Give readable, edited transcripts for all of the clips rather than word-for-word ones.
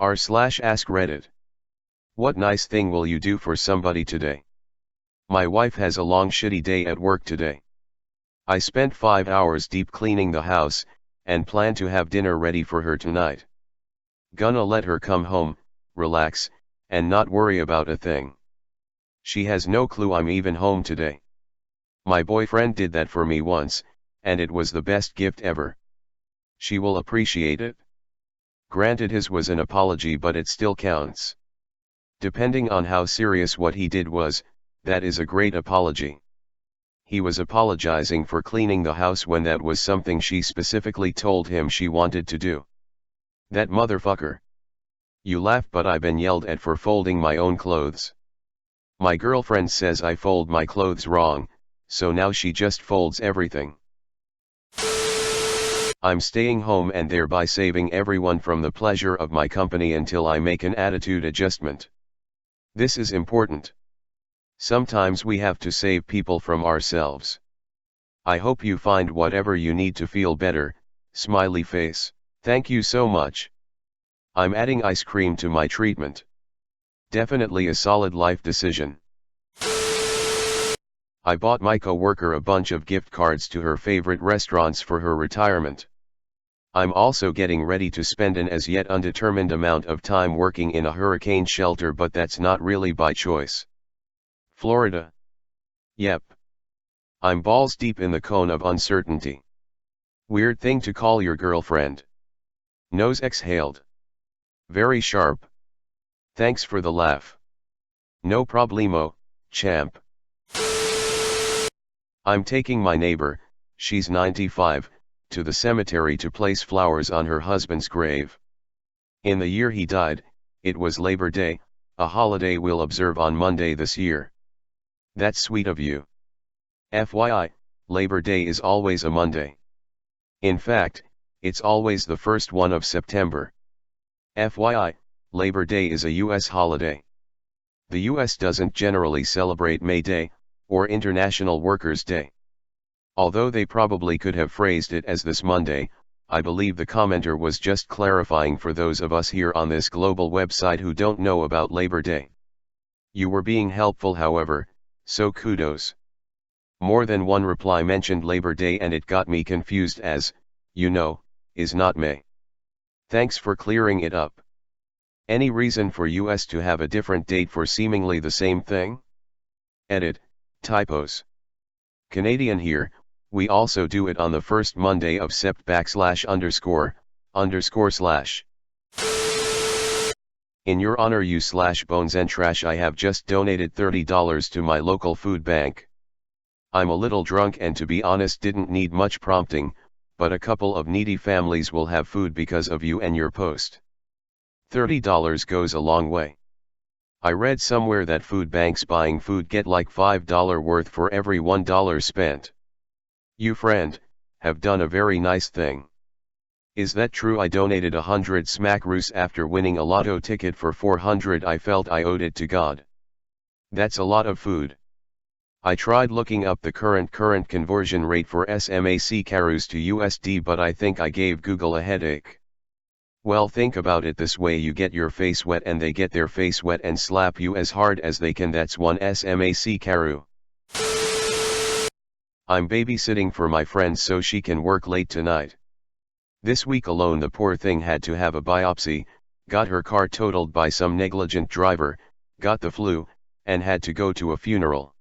r/AskReddit. What nice thing will you do for somebody today? My wife has a long shitty day at work today. I spent 5 hours deep cleaning the house, and plan to have dinner ready for her tonight. Gonna let her come home, relax, and not worry about a thing. She has no clue I'm even home today. My boyfriend did that for me once, and it was the best gift ever. She will appreciate it. Granted, his was an apology, but it still counts. Depending on how serious what he did was, that is a great apology. He was apologizing for cleaning the house when that was something she specifically told him she wanted to do. That motherfucker. You laugh, but I've been yelled at for folding my own clothes. My girlfriend says I fold my clothes wrong, so now she just folds everything. I'm staying home and thereby saving everyone from the pleasure of my company until I make an attitude adjustment. This is important. Sometimes we have to save people from ourselves. I hope you find whatever you need to feel better, smiley face. Thank you so much. I'm adding ice cream to my treatment. Definitely a solid life decision. I bought my coworker a bunch of gift cards to her favorite restaurants for her retirement. I'm also getting ready to spend an as yet undetermined amount of time working in a hurricane shelter, but that's not really by choice. Florida. Yep. I'm balls deep in the cone of uncertainty. Weird thing to call your girlfriend. Nose exhaled. Very sharp. Thanks for the laugh. No problemo, champ. I'm taking my neighbor, she's 95, to the cemetery to place flowers on her husband's grave. In the year he died, it was Labor Day, a holiday we'll observe on Monday this year. That's sweet of you. FYI, Labor Day is always a Monday. In fact, it's always the first one of September. FYI, Labor Day is a US holiday. The US doesn't generally celebrate May Day, or International Workers' Day. Although they probably could have phrased it as this Monday, I believe the commenter was just clarifying for those of us here on this global website who don't know about Labor Day. You were being helpful, however, so kudos. More than one reply mentioned Labor Day and it got me confused, as, you know, is not May. Thanks for clearing it up. Any reason for US to have a different date for seemingly the same thing? Edit, typos. Canadian here, we also do it on the first Monday of Sept /__/. In your honor, you /bones and trash, I have just donated $30 to my local food bank. I'm a little drunk and to be honest didn't need much prompting, but a couple of needy families will have food because of you and your post. $30 goes a long way. I read somewhere that food banks buying food get like $5 worth for every $1 spent. You friend, have done a very nice thing. Is that true? I donated 100 smackaroos after winning a lotto ticket for 400. I felt I owed it to God. That's a lot of food. I tried looking up the current conversion rate for smackaroos to USD, but I think I gave Google a headache. Well, think about it this way: you get your face wet and they get their face wet and slap you as hard as they can. That's one smackaroo. I'm babysitting for my friend so she can work late tonight. This week alone the poor thing had to have a biopsy, got her car totaled by some negligent driver, got the flu, and had to go to a funeral.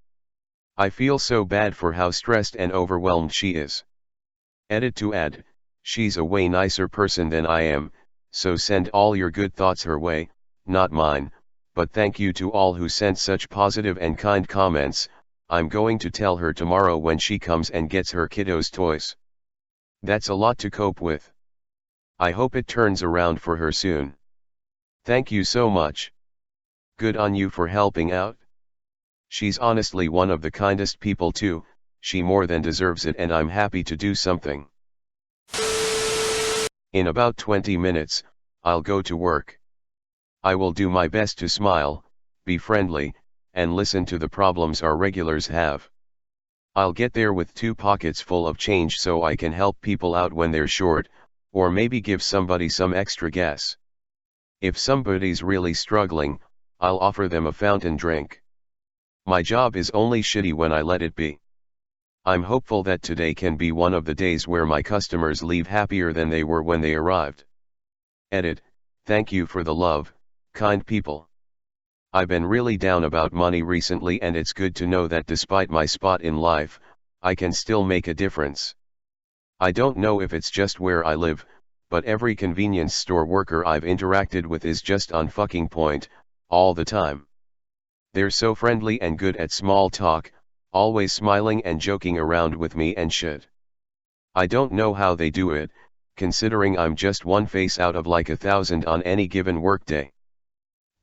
I feel so bad for how stressed and overwhelmed she is. Edit to add, she's a way nicer person than I am, so send all your good thoughts her way, not mine, but thank you to all who sent such positive and kind comments. I'm going to tell her tomorrow when she comes and gets her kiddos' toys. That's a lot to cope with. I hope it turns around for her soon. Thank you so much. Good on you for helping out. She's honestly one of the kindest people too, she more than deserves it, and I'm happy to do something. In about 20 minutes, I'll go to work. I will do my best to smile, be friendly, and listen to the problems our regulars have. I'll get there with 2 pockets full of change so I can help people out when they're short, or maybe give somebody some extra gas. If somebody's really struggling, I'll offer them a fountain drink. My job is only shitty when I let it be. I'm hopeful that today can be one of the days where my customers leave happier than they were when they arrived. Edit, thank you for the love, kind people. I've been really down about money recently, and it's good to know that despite my spot in life, I can still make a difference. I don't know if it's just where I live, but every convenience store worker I've interacted with is just on fucking point, all the time. They're so friendly and good at small talk, always smiling and joking around with me and shit. I don't know how they do it, considering I'm just one face out of like 1,000 on any given workday.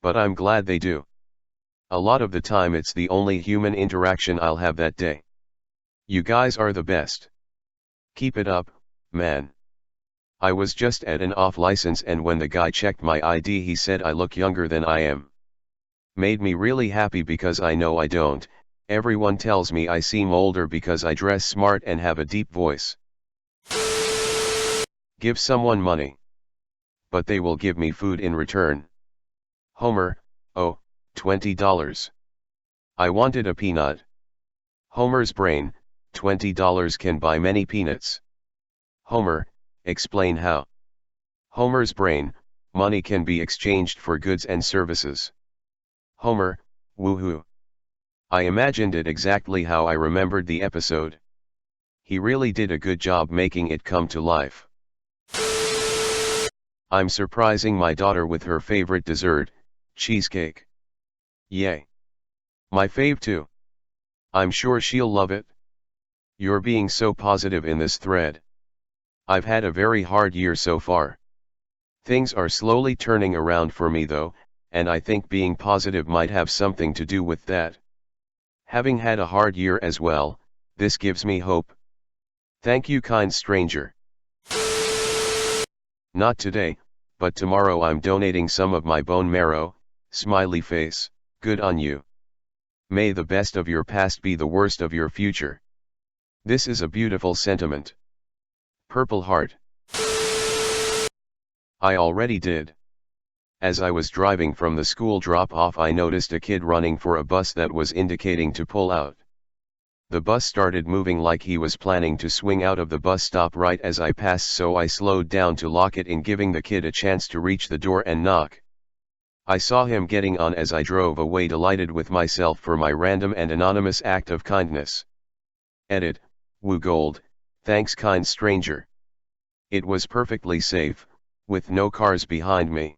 But I'm glad they do. A lot of the time it's the only human interaction I'll have that day. You guys are the best. Keep it up, man. I was just at an off license, and when the guy checked my ID he said I look younger than I am. Made me really happy because I know I don't. Everyone tells me I seem older because I dress smart and have a deep voice. Give someone money, but they will give me food in return. Homer, oh, $20. I wanted a peanut. Homer's brain, $20 can buy many peanuts. Homer, explain how. Homer's brain, money can be exchanged for goods and services. Homer, woohoo. I imagined it exactly how I remembered the episode. He really did a good job making it come to life. I'm surprising my daughter with her favorite dessert, cheesecake. Yay. My fave too. I'm sure she'll love it. You're being so positive in this thread. I've had a very hard year so far. Things are slowly turning around for me though, and I think being positive might have something to do with that. Having had a hard year as well, this gives me hope. Thank you, kind stranger. Not today, but tomorrow I'm donating some of my bone marrow, smiley face, good on you. May the best of your past be the worst of your future. This is a beautiful sentiment. Purple heart. I already did. As I was driving from the school drop-off I noticed a kid running for a bus that was indicating to pull out. The bus started moving like he was planning to swing out of the bus stop right as I passed, so I slowed down to lock it in, giving the kid a chance to reach the door and knock. I saw him getting on as I drove away, delighted with myself for my random and anonymous act of kindness. Edit, woo gold, thanks kind stranger. It was perfectly safe, with no cars behind me.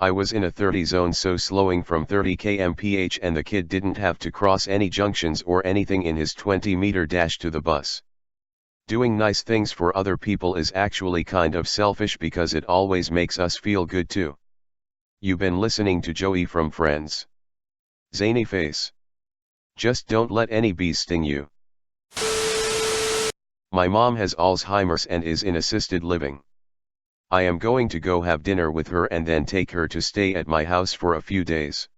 I was in a 30 zone, so slowing from 30 km/h, and the kid didn't have to cross any junctions or anything in his 20-meter dash to the bus. Doing nice things for other people is actually kind of selfish because it always makes us feel good too. You've been listening to Joey from Friends. Zany face. Just don't let any bees sting you. My mom has Alzheimer's and is in assisted living. I am going to go have dinner with her and then take her to stay at my house for a few days.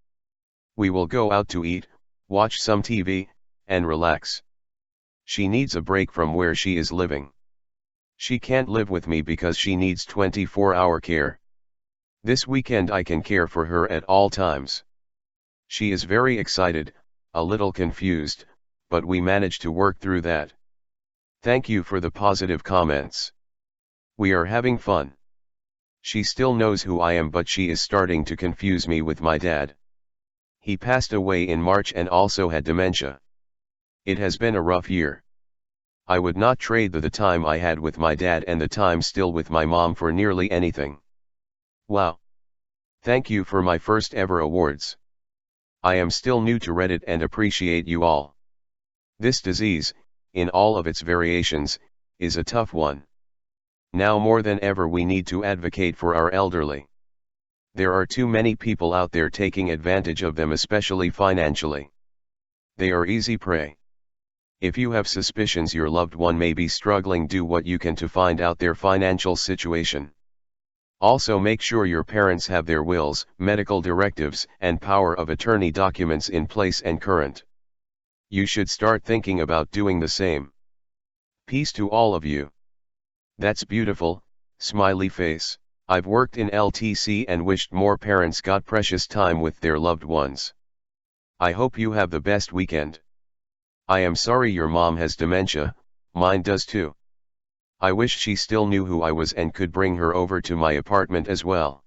We will go out to eat, watch some TV, and relax. She needs a break from where she is living. She can't live with me because she needs 24-hour care. This weekend I can care for her at all times. She is very excited, a little confused, but we managed to work through that. Thank you for the positive comments. We are having fun. She still knows who I am, but she is starting to confuse me with my dad. He passed away in March and also had dementia. It has been a rough year. I would not trade the time I had with my dad and the time still with my mom for nearly anything. Wow. Thank you for my first ever awards. I am still new to Reddit and appreciate you all. This disease, in all of its variations, is a tough one. Now more than ever we need to advocate for our elderly. There are too many people out there taking advantage of them, especially financially. They are easy prey. If you have suspicions your loved one may be struggling, do what you can to find out their financial situation. Also make sure your parents have their wills, medical directives, and power of attorney documents in place and current. You should start thinking about doing the same. Peace to all of you. That's beautiful, smiley face. I've worked in LTC and wished more parents got precious time with their loved ones. I hope you have the best weekend. I am sorry your mom has dementia, mine does too. I wish she still knew who I was and could bring her over to my apartment as well.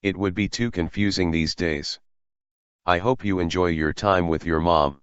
It would be too confusing these days. I hope you enjoy your time with your mom.